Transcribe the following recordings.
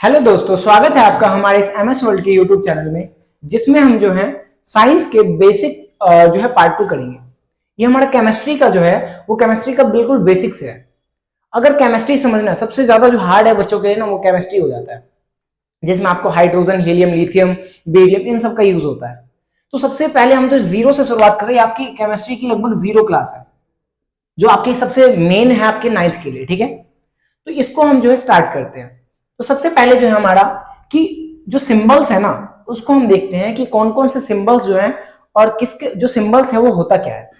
Hello दोस्तों, स्वागत है आपका हमारे इस एमएस वर्ल्ड के यूट्यूब चैनल में, जिसमें हम जो है साइंस के बेसिक जो है पार्ट को करेंगे। ये हमारा केमिस्ट्री का जो है वो केमिस्ट्री का बिल्कुल बेसिक्स है। अगर केमिस्ट्री समझना सबसे ज्यादा जो हार्ड है बच्चों के लिए ना, वो केमिस्ट्री हो जाता है, जिसमें आपको हाइड्रोजन, हीलियम, लिथियम, बेरियम इन सब का यूज होता है। तो सबसे पहले हम जो जीरो से शुरुआत करें, आपकी केमिस्ट्री की लगभग जीरो क्लास है, जो आपकी सबसे मेन है आपके 9th के लिए। ठीक है, तो इसको हम जो है स्टार्ट करते हैं। तो सबसे पहले जो है हमारा कि जो सिंबल्स है ना, उसको हम देखते हैं कि कौन कौन से सिंबल्स जो हैं और किसके जो सिंबल्स है वो होता क्या है।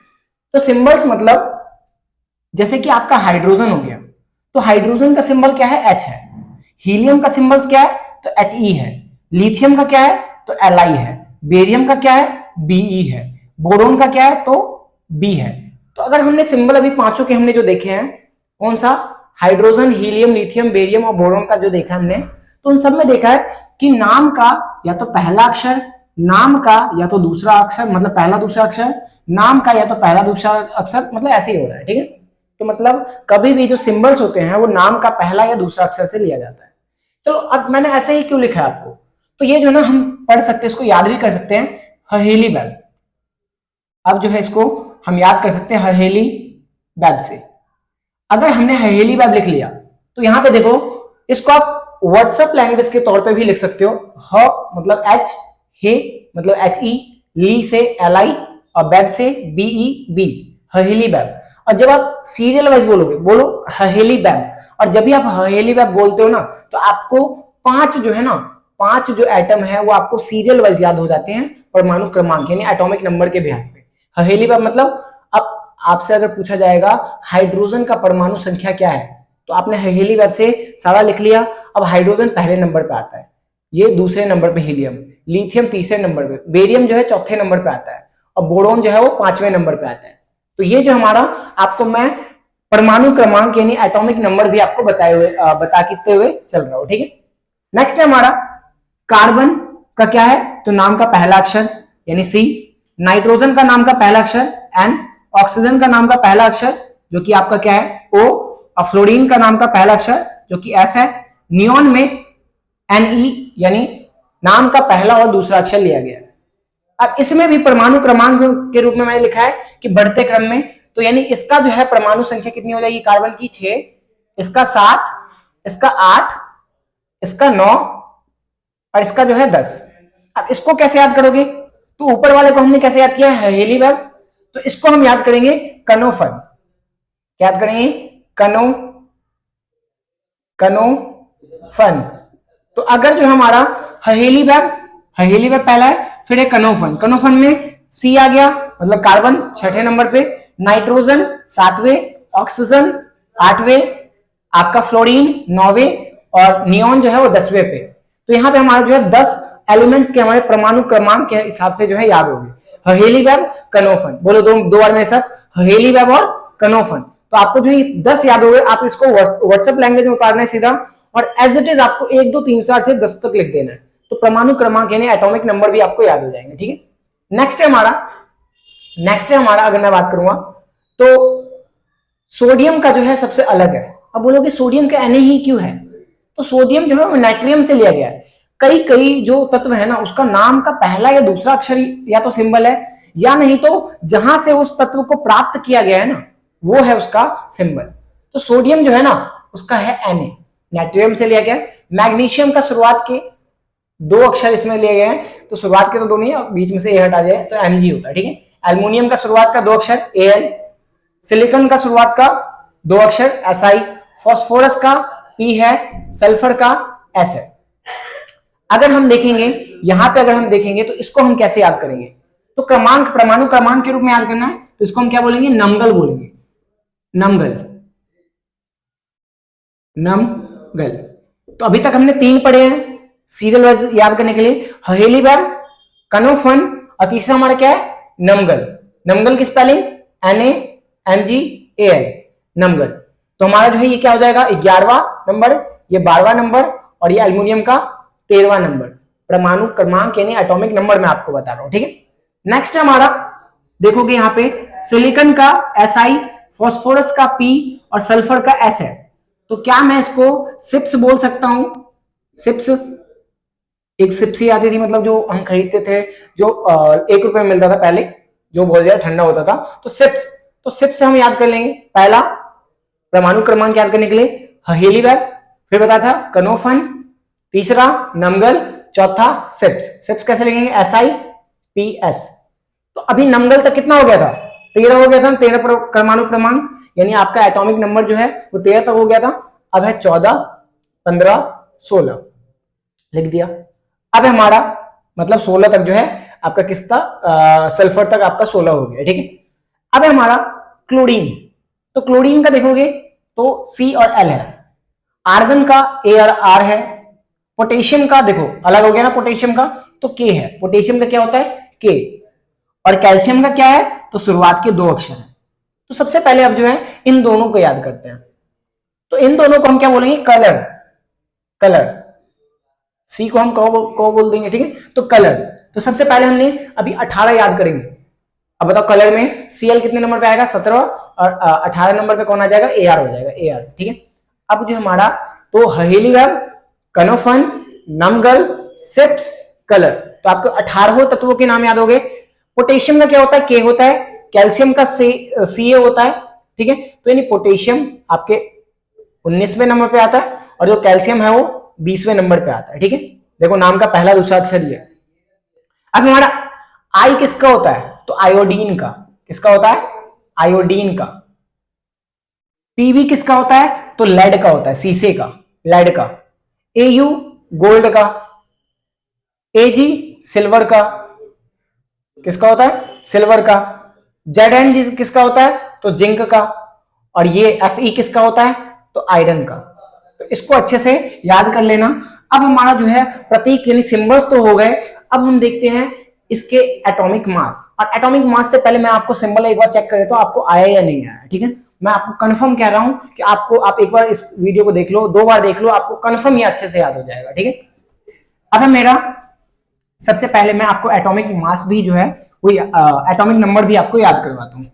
तो सिंबल्स मतलब जैसे कि आपका हाइड्रोजन हो गया, तो हाइड्रोजन का सिंबल क्या है? H है। हीलियम का सिंबल क्या है? तो He है। लिथियम का क्या है? तो Li है। बेरियम का क्या है? Be है। बोरोन का क्या है? तो B है। तो अगर हमने सिंबल अभी पांचों के हमने जो देखे हैं, कौन सा? हाइड्रोजन, हीलियम, लिथियम, बेरियम और बोरोन का जो देखा हमने, तो उन सब में देखा है कि नाम का या तो पहला अक्षर, नाम का या तो दूसरा अक्षर, मतलब पहला दूसरा अक्षर, नाम का या तो पहला दूसरा अक्षर, मतलब ऐसे ही हो रहा है। ठीक है, तो मतलब कभी भी जो सिंबल्स होते हैं वो नाम का पहला या दूसरा अक्षर से लिया जाता है। चलो, अब मैंने ऐसे ही क्यों लिखा है आपको, तो ये जो ना हम पढ़ सकते हैं, इसको याद भी कर सकते हैं, हहेली बैग। अब जो है इसको हम याद कर सकते हैं हहेली बैग से। अगर हमने हहेली बैग लिख लिया तो यहां पे देखो, इसको आप व्हाट्सएप लैंग्वेज के तौर पे भी लिख सकते हो। ह मतलब एच, हे मतलब HE, ली से LI और बैग से BEB, हहेली बैग। और जब आप सीरियल वाइज बोलोगे, बोलो हहेली बैग, और जब भी आप हहेली बैग बोलते हो ना, तो आपको पांच जो है ना, पांच जो एटम है वो आपको सीरियल वाइज याद हो जाते हैं, परमाणु क्रमांक यानी एटॉमिक नंबर के बिहार पे। हहेली बैग मतलब, अब आपसे अगर पूछा जाएगा हाइड्रोजन का परमाणु संख्या क्या है, तो आपने हहेली बैग से सारा लिख लिया। अब हाइड्रोजन पहले नंबर पे आता है, ये दूसरे नंबर पे हीलियम, लिथियम तीसरे नंबर पे, बेरियम जो है चौथे नंबर पे आता है, और बोरोन जो है वो पांचवें नंबर पे आता है। तो ये जो हमारा, आपको मैं परमाणु क्रमांक यानी एटॉमिक नंबर भी आपको बताए हुए बताते हुए चल रहा हूं। ठीक है, नेक्स्ट है हमारा कार्बन का क्या है, तो नाम का पहला अक्षर यानी C, नाइट्रोजन का नाम का पहला अक्षर N, ऑक्सीजन का नाम का पहला अक्षर जो कि आपका क्या है O, और फ्लोरीन का नाम का पहला अक्षर जो कि F है। नियोन में Ne यानी नाम का पहला और दूसरा अक्षर लिया गया है। अब इसमें भी परमाणु क्रमांक के रूप में मैंने लिखा है कि बढ़ते क्रम में, तो यानी इसका जो है परमाणु संख्या कितनी हो जाएगी? कार्बन की 6, इसका 7, इसका 8, इसका 9 और इसका जो है 10। अब इसको कैसे याद करोगे? तो ऊपर वाले को हमने कैसे याद किया है? हहेली बैग। तो इसको हम याद करेंगे कनोफन। क्या याद करेंगे? कनो कनोफन। तो अगर जो हमारा हहेली बैग, हहेली बैग पहला है, फिर है कनोफन। कनोफन में C आ गया, मतलब कार्बन छठे नंबर पे, नाइट्रोजन सातवें, ऑक्सीजन आठवें, आपका फ्लोरीन नौवें, और नियोन जो है वो 10वें पे। तो यहाँ पे हमारा जो है 10 एलिमेंट्स के हमारे परमाणु क्रमांक के हिसाब से जो है याद होंगे। हहेली बैग, कनोफन, बोलो दो बार मेरे साथ, हहेली बैग और कनोफन। तो आपको जो 10 याद हो गए, आप इसको व्हाट्सएप लैंग्वेज में उतारना है सीधा, और एज इट इज आपको 1 2 3 4 से 10 तक लिख देना है। तो परमाणु क्रमांक यानी एटॉमिक नंबर भी आपको याद हो जाएंगे। ठीक है, नेक्स्ट है हमारा अगर मैं बात करूंगा, तो सोडियम का जो है सबसे अलग है। अब बोलोगे सोडियम का Na ही क्यों है? तो सोडियम जो है वो नाइट्रियम से लिया गया है। कई कई जो तत्व है ना, उसका नाम का पहला या दूसरा अक्षर या तो सिंबल है, या नहीं तो जहां से उस तत्व को प्राप्त किया गया है ना, वो है उसका सिंबल। तो सोडियम जो है ना, उसका है Na, नाइट्रियम से लिया गया। मैग्नीशियम का शुरुआत के दो अक्षर इसमें लिए गए हैं, तो शुरुआत के तो दो नहीं है, बीच में से ए हटा जाए तो Mg होता है। ठीक है, एल्युमिनियम का शुरुआत का दो अक्षर Al, सिलिकॉन का शुरुआत का दो अक्षर Si, फास्फोरस का P है, सल्फर का S है। अगर हम देखेंगे यहां पे, अगर हम देखेंगे तो इसको हम कैसे याद करेंगे? तो क्रमांक, परमाणु क्रमांक के रूप में याद करना है, तो इसको हम क्या बोलेंगे? नमगल बोलेंगे। नमगल, नमगल। तो अभी तक हमने 3 पढ़े हैं सीरियल वाइज याद करने के लिए, हहेली बैग, कनोफन, और तीसरा हमारा क्या है? नमगल। नमगल की स्पेलिंग NaMgAl, नमगल। तो हमारा जो है ये क्या हो जाएगा? 11वां नंबर, ये 12वां नंबर, और ये एल्युमिनियम का 13वां नंबर, परमाणु क्रमांक यानी एटॉमिक नंबर मैं आपको बता रहा हूं। ठीक है, नेक्स्ट है हमारा, देखोगे यहां पे सिलिकॉन का Si, फास्फोरस का P और सल्फर का S है। तो क्या मैं इसको सिप्स बोल सकता हूं? सिप्स, एक सिप्स ही आती थी, मतलब जो हम खरीदते थे, जो 1 रुपए में मिलता था पहले, जो बहुत ज्यादा ठंडा होता था। तो सिप्स, तो सिप्स से हम याद कर लेंगे पहला परमाणु क्रमांक याद करने के लिए हीलीबैग, फिर बताया था कनोफन, तीसरा नमगल, चौथा सिप्स। सिप्स कैसे लिखेंगे? SIPS। तो अभी नमगल तक कितना हो गया था? 13 हो गया था, 13 परमाणु क्रमांक, यानी आपका एटॉमिक नंबर जो है वो 13 तक हो गया था। अब है 14, 15, 16 लिख दिया। अब हमारा मतलब 16 तक जो है आपका किस था, सल्फर तक आपका 16 हो गया, ठीक है। अब है हमारा क्लोरीन। तो क्लोरीन का देखोगे तो C और L है, आर्गन का A और R है, पोटेशियम का देखो अलग हो गया ना, पोटेशियम का तो K है, पोटेशियम का क्या होता है K, और कैल्शियम का क्या है, तो शुरुआत के 2 अक्षर है। तो सबसे पहले अब जो है इन दोनों को याद करते हैं। तो इन दोनों को हम क्या बोलेंगे? Colour, colour. सी को हम को बोल देंगे, ठीक है। तो कलर, तो सबसे पहले हमने अभी 18 याद करेंगे। अब बताओ कलर में Cl कितने नंबर पे आएगा? 17, और 18 नंबर पे कौन आ जाएगा? Ar हो जाएगा, Ar, ठीक है। अब जो हमारा तो हीलीबैग, कनोफन, नमगल, सिप्स, कलर, तो आपको 18 तत्वों के नाम याद हो गए। पोटेशियम का क्या होता है? K होता है, कैल्शियम का Ca होता है, ठीक है। तो यानी पोटेशियम आपके 19वें नंबर पे आता है, और जो कैल्शियम है वो 20वें नंबर पे आता है, ठीक है। देखो नाम का पहला दूसरा अक्षर ये। अब हमारा आई किसका होता है? तो आयोडीन का। किसका होता है? आयोडीन का। पीबी किसका होता है? तो लेड का होता है, शीशे का, लेड का। एयू गोल्ड का, एजी सिल्वर का। किसका होता है? सिल्वर का। जेड जी किसका होता है? तो जिंक का। और ये Fe किसका होता है? तो आयरन का। तो इसको अच्छे से याद कर लेना। अब हमारा जो है प्रतीक यानी सिंबल्स तो हो गए, अब हम देखते हैं इसके एटॉमिक मास। और एटॉमिक मास से पहले मैं आपको सिंबल एक बार चेक करे तो आपको आया या नहीं आया, ठीक है। मैं आपको कंफर्म कह रहा हूं कि आपको, आप एक बार इस वीडियो को देख लो, 2 बार देख लो, आपको कंफर्म ये अच्छे से याद हो जाएगा, ठीक है। अब है मेरा, सबसे पहले मैं आपको एटॉमिक मास भी जो है वो एटॉमिक नंबर भी आपको याद करवाता हूं।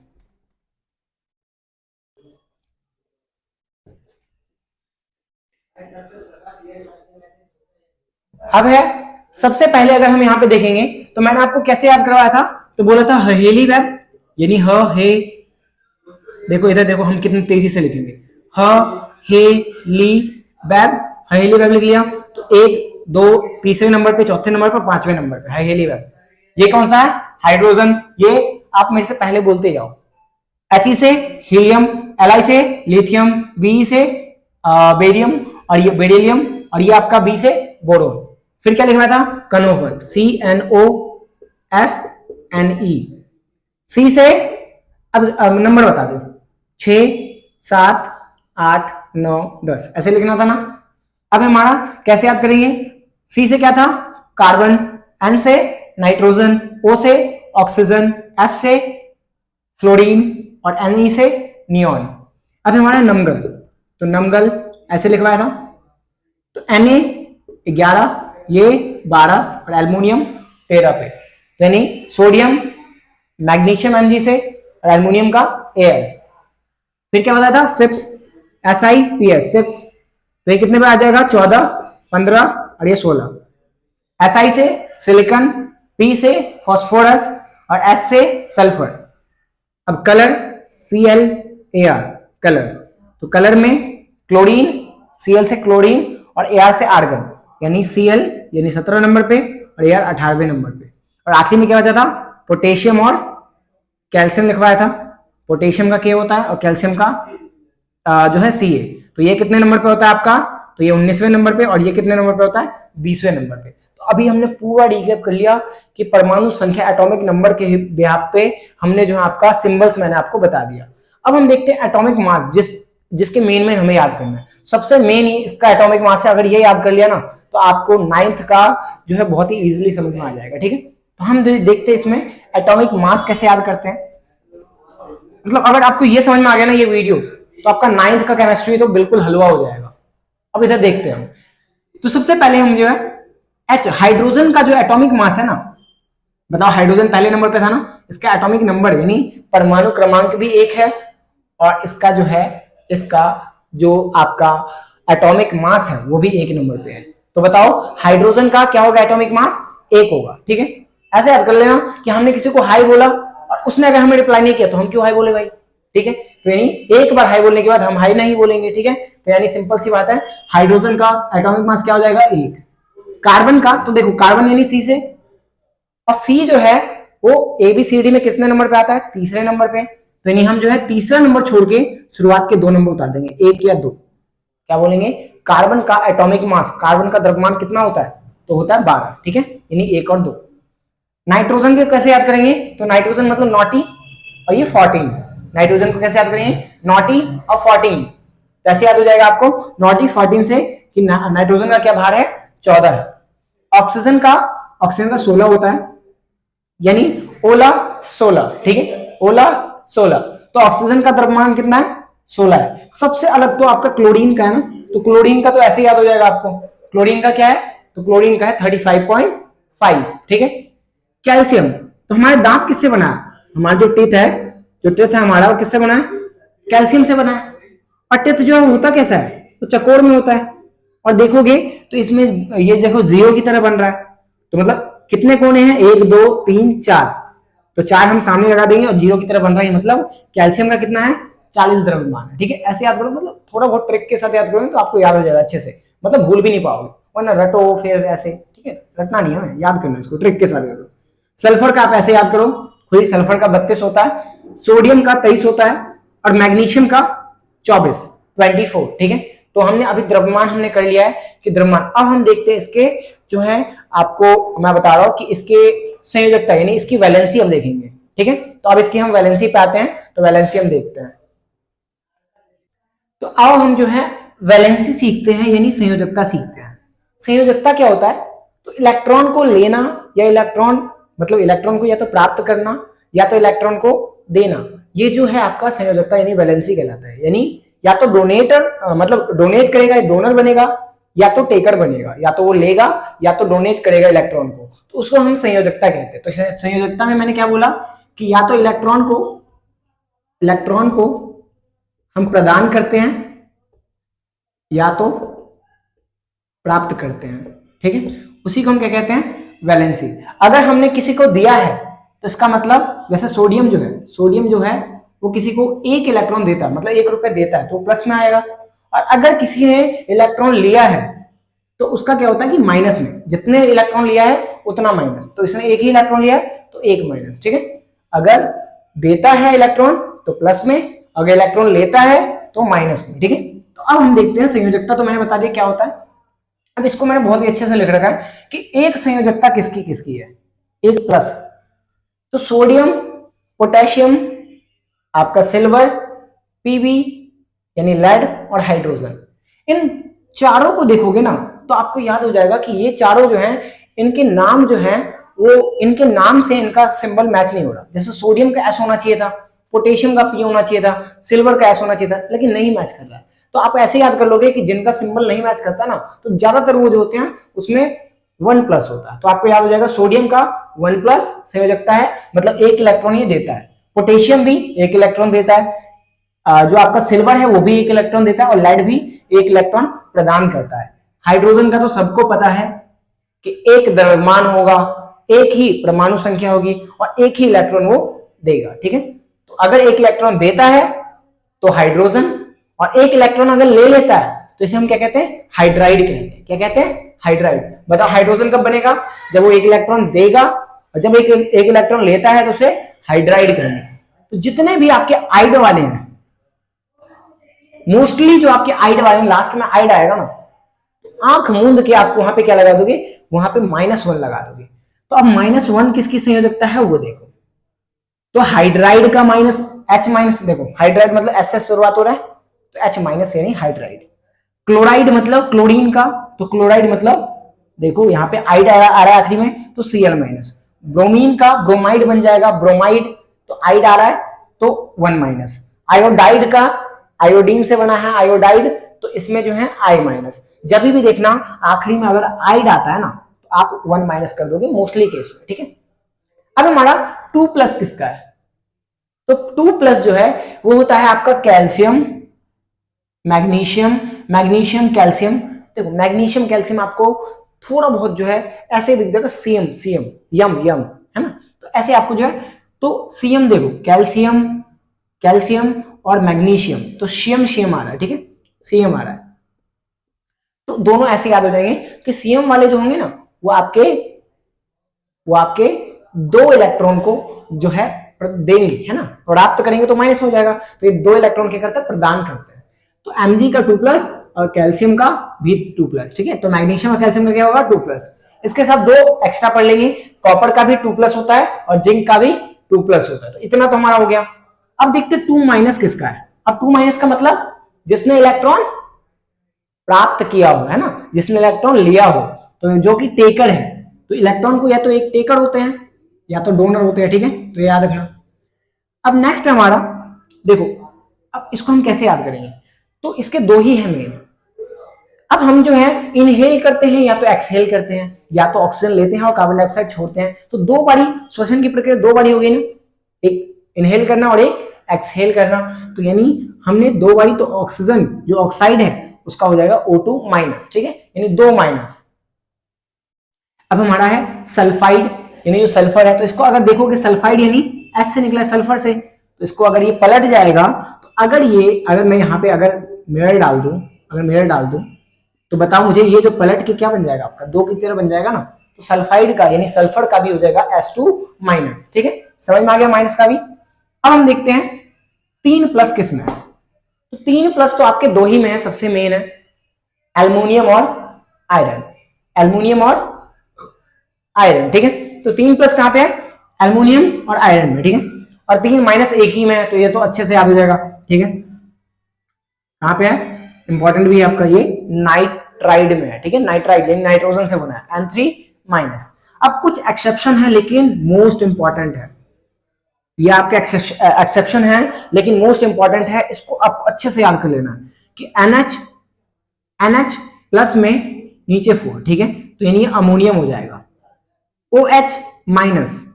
अब है सबसे पहले अगर हम यहां पे देखेंगे तो मैंने आपको कैसे याद करवाया था? तो बोला था हीलीबैग, यानी ह हे, देखो इधर देखो हम कितनी तेजी से लिखेंगे, ह हे ली बैग, हेली बैग लिख लिया। तो 1, 2, तीसरे नंबर पे, चौथे नंबर पे, 5वें नंबर पे है हेली बैग। ये कौन सा है? हाइड्रोजन। ये आप मेरे से पहले बोलते जाओ। He से हीलियम, Li से लिथियम, Be से बेरियम, और ये बेरिलियम, और ये आपका B से बोरोन। फिर क्या लिखना था? कनोफन, CNOFNE। सी से अब नंबर बता दो, 6, 7, 8, 9, 10 ऐसे लिखना था ना। अब हमारा कैसे याद करेंगे? सी से क्या था? कार्बन, एन से नाइट्रोजन, ओ से ऑक्सीजन, एफ से फ्लोरीन, और एन से नियॉन। अब हमारा नमगल, तो नमगल ऐसे लिखवाया था। तो Na 11, ये 12, और एल्युमिनियम 13 पे, यानी सोडियम, मैग्नीशियम Mg से, और एल्युमिनियम का Al। फिर क्या बताया था? SIPs, SIPS, SIPs. तो ये कितने पे आ जाएगा? 14, 15, और ये 16। Si से सिलिकॉन, P से फास्फोरस, और S से सल्फर। अब कलर, ClAr, कलर। तो कलर में क्लोरीन, Cl से क्लोरीन, और Ar से आर्गन, यानी Cl यानी 17 नंबर पे, और Ar 18वें नंबर पे। और आखिरी में क्या बचा था? पोटेशियम और कैल्शियम लिखवाया था। पोटेशियम का K होता है, और कैल्शियम का जो है Ca। तो ये कितने नंबर पे होता है आपका? तो ये 19वें नंबर पे, और ये कितने नंबर पे होता है? 20वें नंबर पे। तो अभी हमने पूरा रिकैप कर लिया कि परमाणु संख्या एटॉमिक नंबर के बेहाफ पे हमने जो है आपका सिंबल्स मैंने आपको बता दिया। अब हम देखते हैं एटॉमिक मास, जिसके मेन हमें याद करना है। सबसे मेन इसका एटॉमिक मास है, अगर ये याद कर लिया ना तो आपको 9th का जो है बहुत ही इजीली समझ में आ जाएगा, ठीक है। तो हम देखते हैं इसमें एटॉमिक मास कैसे याद करते हैं। मतलब अगर आपको ये समझ में आ गया ना ये वीडियो, तो आपका 9th का केमिस्ट्री तो बिल्कुल हलवा हो जाएगा। अब इधर देखते हैं हम। तो सबसे पहले हम जो है एच, हाइड्रोजन का जो एटॉमिक मास है ना, बताओ हाइड्रोजन पहले नंबर पे था ना, इसका एटॉमिक नंबर यानी परमाणु क्रमांक भी 1 है, और इसका जो आपका एटॉमिक मास है वो भी 1 नंबर पे है। तो बताओ हाइड्रोजन का क्या होगा एटॉमिक मास? 1 होगा। ठीक है, ऐसे याद कर लेना कि हमने किसी को हाई बोला और उसने अगर हमें रिप्लाई नहीं किया तो हम क्यों हाई बोले भाई। ठीक है, तो यानी एक बार हाई बोलने के बाद हम हाई नहीं बोलेंगे। ठीक है, तो यानी सिंपल सी बात है, हाइड्रोजन का एटॉमिक मास क्या हो जाएगा? 1। कार्बन का तो देखो, कार्बन यानी सी से, और सी जो है वो एबीसीडी में कितने नंबर पे आता है? तीसरे नंबर पे। तो यानी हम जो है तीसरा नंबर छोड़ के शुरुआत के 2 नंबर उतार देंगे, 1 या 2। क्या बोलेंगे? कार्बन का एटॉमिक मास, कार्बन का द्रव्यमान कितना होता है? तो होता है 12। ठीक है, यानी 1 और 2। नाइट्रोजन को कैसे याद करेंगे? तो नाइट्रोजन मतलब नॉटी और ये 14। नाइट्रोजन को कैसे याद करेंगे? नॉटी और 14। कैसे याद हो जाएगा आपको? नॉटी 14 से कि नाइट्रोजन का क्या भार है? 14 है। ऑक्सीजन का 16 होता है, यानी ओला 16। ठीक है, ओला 16। तो ऑक्सीजन का द्रव्यमान कितना है? 16 है। सबसे अलग तो आपका क्लोरीन का है ना, तो क्लोरीन का तो ऐसे याद हो जाएगा आपको। क्लोरीन का क्या है? तो क्लोरीन का है 35.5। ठीक है, कैल्शियम, तो हमारे दांत किससे बना है? हमारा जो टीथ है हमारा, वो किससे बना है? कैल्शियम से बना है। और टीथ जो होता कैसा है? तो चकोर में होता है। और देखोगे तो इसमें ये देखो जीरो की तरह बन रहा है, तो मतलब कितने कोने हैं? 1 2 3 4। तो 4 हम सामने लगा देंगे और जीरो की तरह बन रहा है, मतलब कैल्शियम का कितना है? 40 द्रव्यमान है। ठीक है, ऐसे याद करो, मतलब थोड़ा बहुत ट्रिक के साथ याद करोगे तो आपको याद हो जाएगा अच्छे से, मतलब भूल भी नहीं पाओगे, वरना रटो फिर ऐसे। ठीक है, रटना नहीं है, हमें याद करना है इसको, ट्रिक के साथ याद करो। सल्फर का आप ऐसे याद करो, खुद ही सल्फर का 32 होता है, सोडियम का 23 होता है, और मैग्नीशियम का 24 24। ठीक है, तो हमने अभी द्रव्यमान हमने कर लिया है कि द्रव्यमान। अब हम देखते हैं इसके जो है, आपको मैं बता रहा हूं कि इसके संयोजकता यानी इसकी वैलेंसी हम देखेंगे। ठीक है, तो अब इसकी हम वैलेंसी पे आते हैं, तो वैलेंसी हम देखते हैं। तो अब हम जो है वैलेंसी सीखते हैं, यानी संयोजकता सीखते हैं। संयोजकता क्या होता है? तो इलेक्ट्रॉन को लेना या इलेक्ट्रॉन मतलब इलेक्ट्रॉन को या तो प्राप्त करना या तो इलेक्ट्रॉन को देना, ये जो है आपका संयोजकता यानी वैलेंसी कहलाता है। यानी या तो डोनेटर मतलब डोनेट करेगा, डोनर बनेगा, या तो टेकर बनेगा, या तो वो लेगा या तो डोनेट करेगा इलेक्ट्रॉन को, तो उसको हम संयोजकता कहते हैं। तो संयोजकता में मैंने क्या बोला कि या तो इलेक्ट्रॉन को हम प्रदान करते हैं या तो प्राप्त करते हैं। ठीक है, उसी को हम क्या कहते हैं? वैलेंसी। अगर हमने किसी को दिया है तो इसका मतलब, जैसे सोडियम जो है वो किसी को 1 इलेक्ट्रॉन देता है, मतलब 1 रुपए देता है, तो प्लस में आएगा। और अगर किसी ने इलेक्ट्रॉन लिया है तो उसका क्या होता है कि माइनस में, जितने इलेक्ट्रॉन लिया है उतना माइनस। तो इसने 1 ही इलेक्ट्रॉन लिया है तो 1 माइनस। ठीक है, अगर देता है इलेक्ट्रॉन तो प्लस में, अगर इलेक्ट्रॉन लेता है तो माइनस में। ठीक है, तो अब हम देखते हैं संयोजकता। तो मैंने बता दिया क्या होता है। अब इसको मैंने बहुत ही अच्छे से लिख रखा है कि एक संयोजकता किसकी किसकी है? एक प्लस, तो सोडियम, पोटेशियम, आपका सिल्वर, पीबी यानी लेड, और हाइड्रोजन, इन चारों को देखोगे ना तो आपको याद हो जाएगा कि ये चारों जो हैं इनके नाम जो हैं वो इनके नाम से इनका सिंबल मैच नहीं हो रहा। जैसे सोडियम का एस होना चाहिए था, पोटेशियम का पी होना चाहिए था, सिल्वर का एस होना चाहिए था, लेकिन नहीं मैच कर रहा है। तो आप ऐसे याद कर लोगे कि जिनका सिंबल नहीं मैच करता ना, तो ज्यादातर वो जो होते हैं उसमें 1 प्लस होता है। तो आपको याद हो जाएगा सोडियम का 1 प्लस संयोजकता है, मतलब 1 इलेक्ट्रॉन ही देता है। पोटेशियम भी 1 इलेक्ट्रॉन देता है, जो आपका सिल्वर है वो भी 1 इलेक्ट्रॉन देता है, और लेड भी 1 इलेक्ट्रॉन प्रदान करता है। हाइड्रोजन का तो सबको पता है कि एक द्रव्यमान होगा, एक ही परमाणु संख्या होगी और एक ही इलेक्ट्रॉन वो देगा। ठीक है, तो अगर 1 इलेक्ट्रॉन देता है तो हाइड्रोजन, और 1 इलेक्ट्रॉन अगर ले लेता है तो इसे हम क्या कहते हैं? हाइड्राइड कहते हैं। क्या कहते हैं? हाइड्राइड। बताओ हाइड्रोजन कब बनेगा? जब वो 1 इलेक्ट्रॉन देगा, और जब एक इलेक्ट्रॉन लेता है तो उसे हाइड्राइड कहेंगे। तो जितने भी आपके आइड वाले हैं, मोस्टली जो आपके आइड वाले लास्ट में आइड आएगा ना, आंख मूंद के आपको वहां पे क्या लगा दोगे? वहां पे -1 लगा दोगे। तो अब -1 किसकी संयोजकता है वो देखो। तो हाइड्राइड का माइनस H माइनस, देखो हाइड्राइड मतलब एस से शुरुआत हो रहा है तो H माइनस यानी हाइड्राइड। क्लोराइड मतलब क्लोरीन का, तो क्लोराइड मतलब देखो यहाँ पे आइड आ रहा है आखिरी में तो Cl माइनस। ब्रोमीन का ब्रोमाइड बन जाएगा ब्रोमाइड, तो आइड आ रहा है तो 1 माइनस। आयोडाइड का आयोडीन से बना है आयोडाइड, तो इसमें जो है I माइनस। जब भी देखना आखिरी में अगर आइड आता है ना तो आप 1 माइनस कर दोगे मोस्टली केस में। ठीक है, अब हमारा 2 प्लस किसका है? तो 2 प्लस जो है वो होता है आपका कैल्शियम, मैग्नीशियम, कैल्शियम, देखो मैग्नीशियम कैल्शियम आपको थोड़ा बहुत जो है ऐसे दिख जाएगा, सीएम सीएम यम यम, है ना, तो ऐसे आपको जो है, तो सीएम देखो कैल्शियम कैल्शियम और मैग्नीशियम, तो सीएम सीएम आ रहा है, ठीक है, सीएम आ रहा है। तो दोनों ऐसे याद हो जाएंगे कि सीएम वाले जो होंगे ना वो आपके 2 इलेक्ट्रॉन को जो है देंगे, है ना, प्राप्त करेंगे तो माइनस में हो जाएगा, तो ये 2 इलेक्ट्रॉन क्या करते हैं, प्रदान करते हैं। तो Mg का 2+ और कैल्शियम का भी 2+, ठीक है, तो मैग्नीशियम और कैल्शियम का क्या होगा 2+। इसके साथ 2 एक्स्ट्रा पढ़ लेंगे, कॉपर का भी 2+ होता है और जिंक का भी 2+ होता है, तो इतना तो हमारा हो गया। अब देखते 2- किसका है। अब 2- का मतलब जिसने इलेक्ट्रॉन प्राप्त किया हो, है ना, जिसने इलेक्ट्रॉन लिया हो, तो जो कि टेकर है, तो इलेक्ट्रॉन को या तो एक टेकर होते हैं या तो डोनर होते हैं, ठीक है, तो याद रखना। अब नेक्स्ट हमारा देखो, अब इसको हम कैसे याद करेंगे, तो इसके 2 ही है मेन। अब हम जो है इनहेल करते हैं या तो एक्सहेल करते हैं, या तो ऑक्सीजन लेते हैं और कार्बन डाइऑक्साइड छोड़ते हैं, तो 2 बारी श्वसन की प्रक्रिया 2 बारी हो गई ना, एक इनहेल करना और एक एक्सहेल करना, तो यानी हमने 2 बारी, तो ऑक्सीजन जो ऑक्साइड है उसका हो जाएगा O2-, ठीक है, यानी 2-। अब हमारा है सल्फाइड, यानी जो सल्फर है, तो इसको अगर देखोगे सल्फाइड यानी एस से निकला सल्फर से, तो इसको अगर ये पलट जाएगा, तो अगर मैं यहाँ पे अगर मिरर डाल दूं तो बताओ मुझे ये जो पलट के क्या बन जाएगा, आपका 2 की तरह बन जाएगा ना, तो सल्फाइड का यानी सल्फर का भी हो जाएगा S2-, ठीक है, समझ में आ गया माइनस का भी। अब हम देखते हैं 3+ किस में है, तो 3+ तो आपके 2 ही में है, सबसे मेन है एल्युमिनियम और आयरन, एल्युमिनियम और आयरन, ठीक है, तो 3+ कहां पे है, एल्युमिनियम और आयरन में, ठीक है, और 3- एक ही में है, तो ये तो अच्छे से याद हो जाएगा, ठीक है, कहां पे है, इंपॉर्टेंट भी है आपका, ये नाइट्राइड में है, ठीक है, नाइट्राइड यानी नाइट्रोजन से बना है, N3-। अब कुछ एक्सेप्शन है लेकिन मोस्ट इंपॉर्टेंट है, ये आपके एक्सेप्शन है लेकिन मोस्ट इंपॉर्टेंट है, इसको आपको अच्छे से याद कर लेना कि NH+ में नीचे 4, ठीक है, तो यानी अमोनियम हो जाएगा। OH-,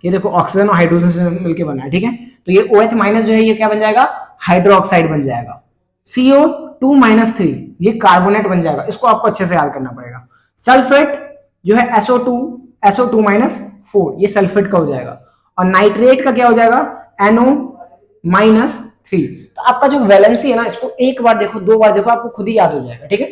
ये देखो ऑक्सीजन और हाइड्रोजन से मिलकर बना है, ठीक है, तो ये OH- जो है ये क्या बन जाएगा, हाइड्रोक्साइड बन जाएगा। CO2-3 ये कार्बोनेट बन जाएगा, इसको आपको अच्छे से याद करना पड़ेगा। सल्फेट जो है SO2-4 ये सल्फेट का हो जाएगा, और नाइट्रेट का क्या हो जाएगा NO-3। तो आपका जो वैलेंसी है ना, इसको एक बार देखो 2 बार देखो, आपको खुद ही याद हो जाएगा, ठीक है,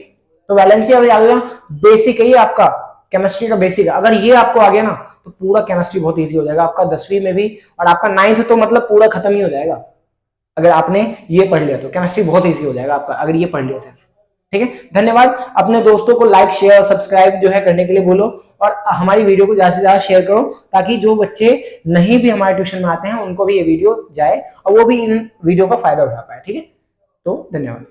तो वैलेंसी याद हो जाएगा, बेसिक है ये आपका केमिस्ट्री का बेसिक है, अगर ये आपको आ गया ना तो पूरा केमिस्ट्री बहुत इजी हो जाएगा आपका 10वीं में भी, और आपका 9th तो मतलब पूरा खत्म ही हो जाएगा, अगर आपने ये पढ़ लिया तो केमिस्ट्री बहुत इजी हो जाएगा आपका, अगर ये पढ़ लिया सिर्फ, ठीक है। धन्यवाद, अपने दोस्तों को लाइक शेयर और सब्सक्राइब जो है करने के लिए बोलो, और हमारी वीडियो को ज्यादा से ज्यादा शेयर करो, ताकि जो बच्चे नहीं भी हमारे ट्यूशन में आते हैं उनको भी ये वीडियो जाए और वो भी इन वीडियो का फायदा उठा पाए, ठीक है, तो धन्यवाद।